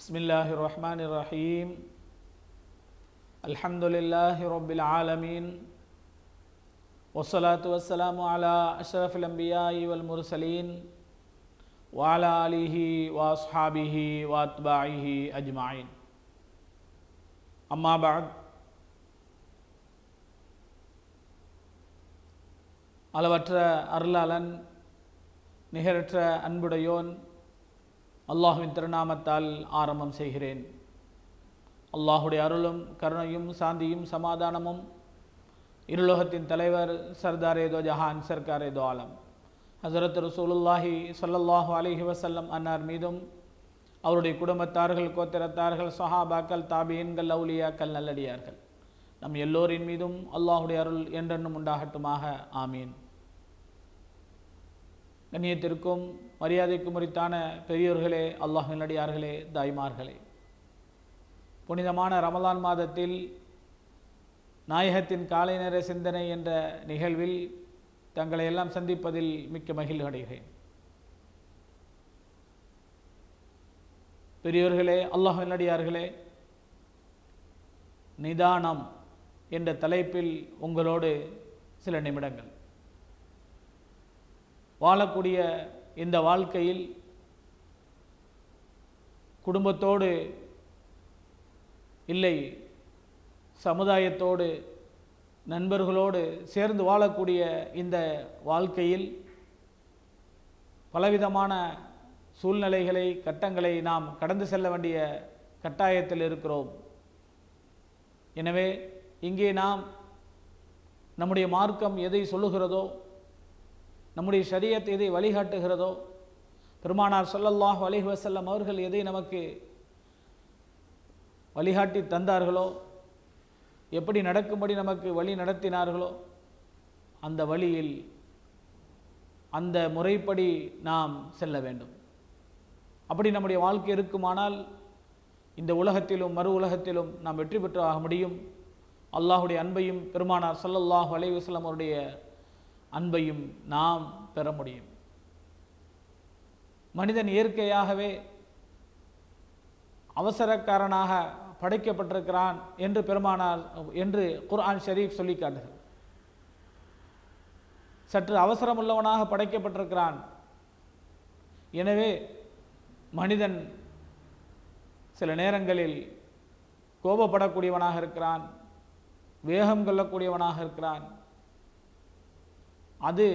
Bismillahirrahmanirrahim. Alhamdulillahi Rabbil Alameen. Wassalatu wassalamu ala ashrafil anbiya'i wal mursaleen wa ala alihi wa ashabihi wa atba'ihi ajma'in. Amma ba'd. அளவற்ற அருளாளன் நிகரற்ற அன்புடையோன் அல்லாஹ்வின் திருநாமத்தால் ஆரம்பம் செய்கிறேன். அல்லாஹுடைய அருளும் கருணையும் சாந்தியும் சமாதானமும் இருலோகத்தின் தலைவர் சர்தாரே தோ ஜஹான் சர்க்காரே தோ ஆலம் ஹஸரத் ரசூலுல்லாஹி ஸல்லல்லாஹு அலைஹி வஸல்லம் அன்னார் மீதும் அவருடைய குடும்பத்தார்கள், கோத்திரத்தார்கள், சஹாபாக்கள், தாபியீன்கள், அவுலியாக்கள், நல்லடியார்கள் நம் எல்லோரின் மீதும் அல்லாஹுடைய அருள் என்றென்றும் உண்டாகட்டுமாக. ஆமீன். கண்ணியத்திற்கும் மரியாதைக்கும் உரித்தான பெரியோர்களே, அல்லாஹ் நல்லடியார்களே, தாய்மார்களே, புனிதமான ரமலான் மாதத்தில் நாயகத்தின் காலை நேர சிந்தனை என்ற நிகழ்வில் தங்களை எல்லாம் சந்திப்பதில் மிக்க மகிழ்ச்சி அடைகிறேன். பெரியோர்களே, அல்லாஹ் நல்லடியார்களே, நிதானம் என்ற தலைப்பில் உங்களோடு சில நிமிடங்கள். வாழக்கூடிய இந்த வாழ்க்கையில் குடும்பத்தோடு இல்லை, சமுதாயத்தோடு, நண்பர்களோடு சேர்ந்து வாழக்கூடிய இந்த வாழ்க்கையில் பலவிதமான சூழ்நிலைகளை, கட்டங்களை நாம் கடந்து செல்ல வேண்டிய கட்டாயத்தில் இருக்கிறோம். எனவே இங்கே நாம் நம்முடைய மார்க்கம் எதை சொல்லுகிறதோ, நம்முடைய ஷரியத் எதை வழிகாட்டுகிறதோ, பெருமானார் ஸல்லல்லாஹு அலைஹி வஸல்லம் அவர்கள் எதை நமக்கு வழிகாட்டி தந்தார்களோ, எப்படி நடக்கும்படி நமக்கு வழி நடத்தினார்களோ, அந்த வழியில் அந்த முறைப்படி நாம் செல்ல வேண்டும். அப்படி நம்முடைய வாழ்க்கை இருக்குமானால் இந்த உலகத்திலும் மறு உலகத்திலும் நாம் வெற்றி பெற்று ஆக முடியும். அல்லாஹுடைய அன்பையும் பெருமானார் ஸல்லல்லாஹு அலைஹி வஸல்லம் அவருடைய அன்பையும் நாம் பெற முடியும். மனிதன் இயற்கையாகவே அவசரக்காரனாக படைக்கப்பட்டிருக்கிறான் என்று என்று குர்ஆன் ஷரீஃப் சொல்லி காட்டுகிறது. சற்று அவசரமுள்ளவனாக படைக்கப்பட்டிருக்கிறான். எனவே மனிதன் சில நேரங்களில் கோபப்படக்கூடியவனாக இருக்கிறான், வேகம் கொள்ளக்கூடியவனாக இருக்கிறான். அது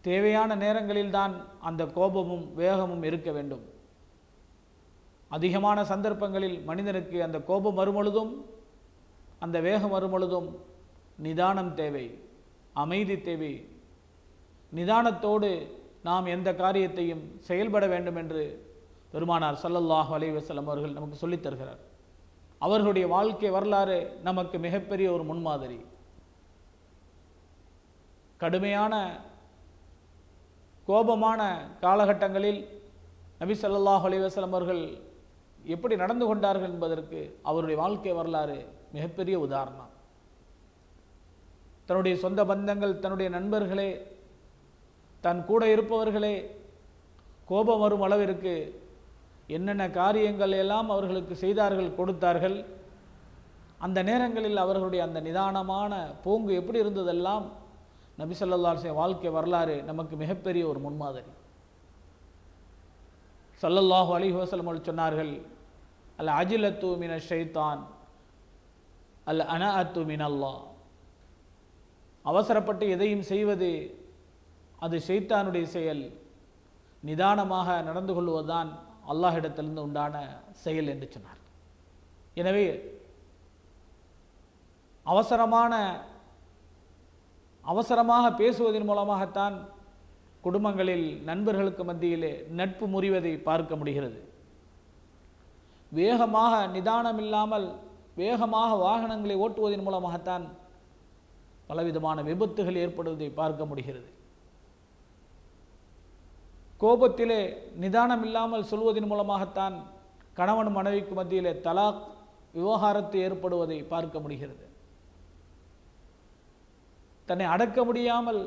தேவையான நேரங்களில்தான் அந்த கோபமும் வேகமும் இருக்க வேண்டும். அதிகமான சந்தர்ப்பங்களில் மனிதனுக்கு அந்த கோபம் வரும்பொழுதும் அந்த வேகம் வரும்பொழுதும் நிதானம் தேவை, அமைதி தேவை. நிதானத்தோடு நாம் எந்த காரியத்தையும் செயல்பட வேண்டும் என்று பெருமானார் ஸல்லல்லாஹு அலைஹி வஸல்லம் அவர்கள் நமக்கு சொல்லித் தருகிறார். அவர்களுடைய வாழ்க்கை வரலாறு நமக்கு மிகப்பெரிய ஒரு முன்மாதிரி. கடுமையான கோபமான காலகட்டங்களில் நபி ஸல்லல்லாஹு அலைஹி வஸல்லம் அவர்கள் எப்படி நடந்து கொண்டார்கள் என்பதற்கு அவருடைய வாழ்க்கை வரலாறு மிகப்பெரிய உதாரணம். தன்னுடைய சொந்த பந்தங்கள், தன்னுடைய நண்பர்களே, தன் கூட இருப்பவர்களே கோபம் வரும் அளவிற்கு என்னென்ன காரியங்கள் எல்லாம் அவர்களுக்கு செய்தார்கள், கொடுத்தார்கள். அந்த நேரங்களில் அவர்களுடைய அந்த நிதானமான போங்கு எப்படி இருந்ததெல்லாம் நபி ஸல்லல்லாஹு அலைஹி வஸல்லம் வாழ்க்கை வரலாறு நமக்கு மிகப்பெரிய ஒரு முன்மாதிரி. ஸல்லல்லாஹு அலைஹி வஸல்லம் அவர்கள் சொன்னார்கள், அல் அஜிலத்து மினஷ் ஷைத்தான் அல் அனஅத்து மினல்லாஹ். அவசரப்பட்டு எதையும் செய்வது அது ஷைத்தானுடைய செயல். நிதானமாக நடந்து கொள்வதுதான் அல்லாஹ்விடத்திலிருந்து உண்டான செயல் என்று சொன்னார். எனவே அவசரமாக பேசுவதன் மூலமாகத்தான் குடும்பங்களில் நண்பர்களுக்கு மத்தியிலே நட்பு முறிவதை பார்க்க முடிகிறது. வேகமாக நிதானம் இல்லாமல் வேகமாக வாகனங்களை ஓட்டுவதன் மூலமாகத்தான் பலவிதமான விபத்துகள் ஏற்படுவதை பார்க்க முடிகிறது. கோபத்திலே நிதானம் இல்லாமல் சொல்வதன் மூலமாகத்தான் கணவன் மனைவிக்கு மத்தியிலே தலாக், விவாகரத்து ஏற்படுவதை பார்க்க முடிகிறது. தன்னை அடக்க முடியாமல்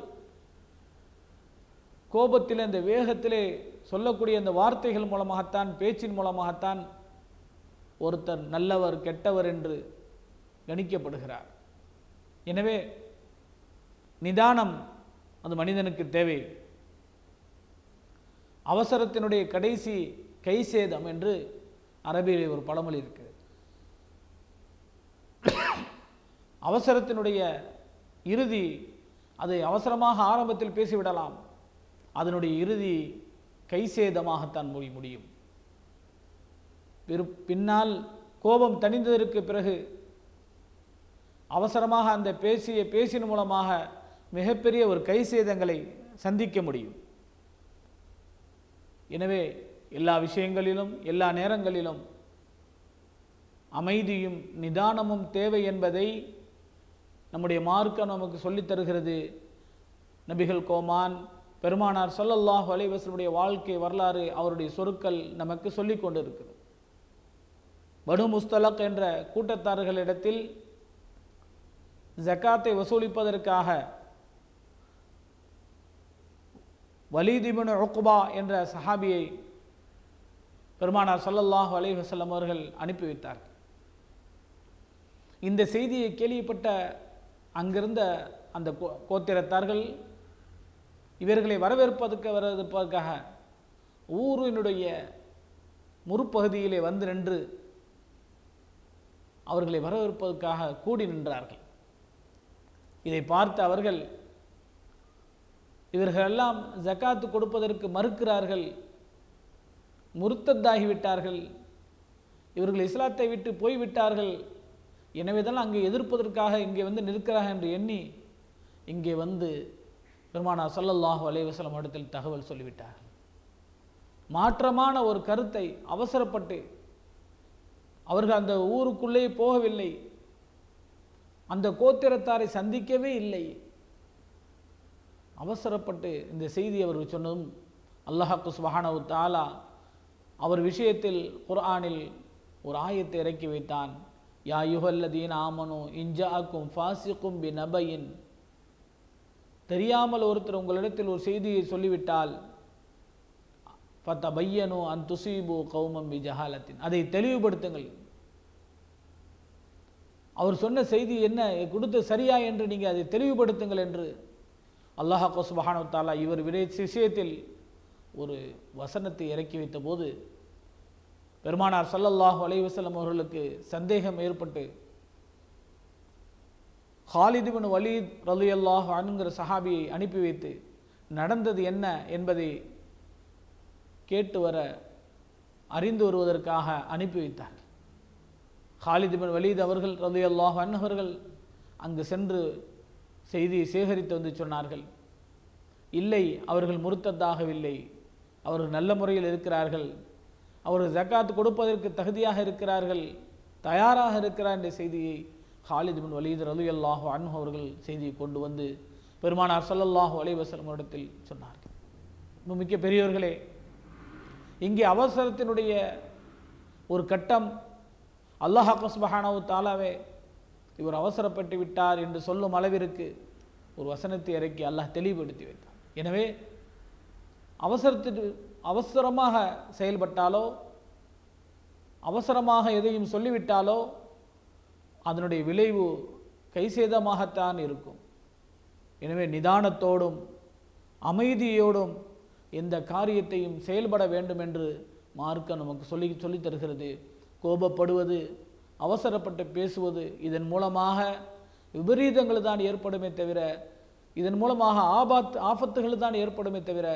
கோபத்தில் அந்த வேகத்திலே சொல்லக்கூடிய அந்த வார்த்தைகள் மூலமாகத்தான், பேச்சின் மூலமாகத்தான் ஒருத்தர் நல்லவர் கெட்டவர் என்று கணிக்கப்படுகிறார். எனவே நிதானம் அந்த மனிதனுக்கு தேவை. அவசரத்தினுடைய கடைசி கைசேதம் என்று அரபியிலே ஒரு பழமொழி இருக்கு. அவசரத்தினுடைய இறுதி, அதை அவசரமாக ஆரம்பத்தில் பேசிவிடலாம், அதனுடைய இறுதி கைசேதமாகத்தான் முடியும். பின்னால் கோபம் தணிந்ததற்கு பிறகு அவசரமாக அந்த பேசின் மூலமாக மிகப்பெரிய ஒரு கைசேதங்களை சந்திக்க முடியும். எனவே எல்லா விஷயங்களிலும் எல்லா நேரங்களிலும் அமைதியும் நிதானமும் தேவை என்பதை நம்முடைய மார்க்கம் நமக்கு சொல்லித் தருகிறது. நபிகள் கோமான் பெருமானார் ஸல்லல்லாஹு அலைஹி வஸல்லம் வாழ்க்கை வரலாறு, அவருடைய சொற்கள் நமக்கு சொல்லிக் கொண்டிருக்கிறது. பனு முஸ்தலக் என்ற கூட்டத்தார்களிடத்தில் ஜகாத்தை வசூலிப்பதற்காக வலீத் இப்னு உக்பா என்ற சஹாபியை பெருமானார் ஸல்லல்லாஹு அலைஹி வஸல்லம் அவர்கள் அனுப்பி வைத்தார்கள். இந்த செய்தியை கேள்விப்பட்ட அங்கிருந்த அந்த கோத்திரத்தார்கள் இவர்களை வரவேற்பதற்காக ஊரினுடைய முற்பகுதியிலே வந்து நின்று அவர்களை வரவேற்பதற்காக கூடி நின்றார்கள். இதை பார்த்த அவர்கள், இவர்களெல்லாம் ஜகாத்து கொடுப்பதற்கு மறுக்கிறார்கள், முர்த்தத்தாகிவிட்டார்கள், இவர்கள் இஸ்லாத்தை விட்டு போய்விட்டார்கள், எனவேதான் அங்கே எதிர்ப்பதற்காக இங்கே வந்து நிற்கிறார்கள் என்று எண்ணி இங்கே வந்து பெருமானார் ஸல்லல்லாஹு அலைஹி வஸல்லம் இடத்தில் தகவல் சொல்லிவிட்டார்கள். மாற்றமான ஒரு கருத்தை அவசரப்பட்டு அவர்கள் அந்த ஊருக்குள்ளே போகவில்லை, அந்த கோத்திரத்தாரை சந்திக்கவே இல்லை. அவசரப்பட்டு இந்த செய்தி அவர்கள் சொன்னதும் அல்லாஹ் சுப்ஹானஹு வ தஆலா அவர் விஷயத்தில் குர்ஆனில் ஒரு ஆயத்தை இறக்கி வைத்தான். யா அய்யுஹல்லதீன ஆமனு இன் ஜாஅக்கும் ஃபாஸிகும் பினபைன், தெரியாமல் ஒருத்தர் உங்களிடத்தில் ஒரு செய்தியை சொல்லிவிட்டால் ஃபதபையனு அன் துஸீபு கௌமம் பிஜஹாலத்தின், அதை தெளிவுபடுத்துங்கள். அவர் சொன்ன செய்தி என்ன, கொடுத்து சரியா என்று நீங்கள் அதை தெளிவுபடுத்துங்கள் என்று அல்லாஹ் சுப்ஹானஹு வ தஆலா இவர் விஷயத்தில் ஒரு வசனத்தை இறக்கி வைத்த போது பெருமானார் ஸல்லல்லாஹு அலைஹி வஸல்லம் அவர்களுக்கு சந்தேகம் ஏற்பட்டு ஹாலித் இப்னு வலீத் ரலியல்லாஹு அன்ஹுங்கிற சஹாபியை அனுப்பி வைத்து நடந்தது என்ன என்பதை கேட்டு வர அறிந்து வருவதற்காக அனுப்பி வைத்தார். ஹாலித் இப்னு வலீத் அவர்கள் ரலியல்லாஹு அன்ஹு அவர்கள் அங்கு சென்று செய்தியை சேகரித்து வந்து சொன்னார்கள், இல்லை, அவர்கள் முர்த்தத்தாகவில்லை, அவர்கள் நல்ல முறையில் இருக்கிறார்கள், அவர்கள் ஜகாத் கொடுப்பதற்கு தகுதியாக இருக்கிறார்கள், தயாராக இருக்கிறார் என்ற செய்தியை ஹாலித் இப்னு வலீத் ரலியல்லாஹு அன்ஹு அவர்கள் செய்தியை கொண்டு வந்து பெருமானார் ஸல்லல்லாஹு அலைஹி வஸல்லம் இடத்தில் சொன்னார்கள். மிக்க பெரியவர்களே, இங்கே அவசரத்தினுடைய ஒரு கட்டம், அல்லாஹ் சுப்ஹானஹு வ தஆலாவே இவர் அவசரப்பட்டு விட்டார் என்று சொல்லும் அளவிற்கு ஒரு வசனத்தை இறக்கி அல்லாஹ் தெளிவுபடுத்தி வைத்தார். எனவே அவசரமாக செயல்பட்டாலோ அவசரமாக எதையும் சொல்லிவிட்டாலோ அதனுடைய விளைவு கைசேதமாகத்தான் இருக்கும். எனவே நிதானத்தோடும் அமைதியோடும் எந்த காரியத்தையும் செயல்பட வேண்டும் என்று மார்க்கம் நமக்கு சொல்லித் தருகிறது. கோபப்படுவது, அவசரப்பட்டு பேசுவது, இதன் மூலமாக விபரீதங்கள் தான் ஏற்படுமே தவிர, இதன் மூலமாக ஆபத்துகள் தான் ஏற்படுமே தவிர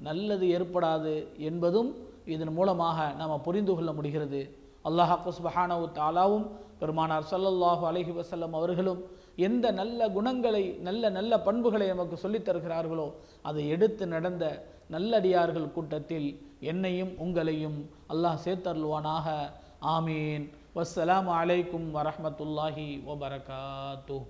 நல்லது ஏற்படாது என்பதும் இதன் மூலமாக நாம் புரிந்து கொள்ள முடிகிறது. அல்லாஹ் சுப்ஹானஹு வ தஆலாவும் பெருமானார் ஸல்லல்லாஹு அலைஹி வஸல்லம் அவர்களும் எந்த நல்ல குணங்களை நல்ல பண்புகளை நமக்கு சொல்லித் தருகிறார்களோ அதை எடுத்து நடந்த நல்லடியார்கள் கூட்டத்தில் என்னையும் உங்களையும் அல்லாஹ் சேர்த்தருள்வானாக. ஆமீன். வஸ்ஸலாமு அலைக்கும் வரஹ்மத்துல்லாஹி வபரகாத்துஹு.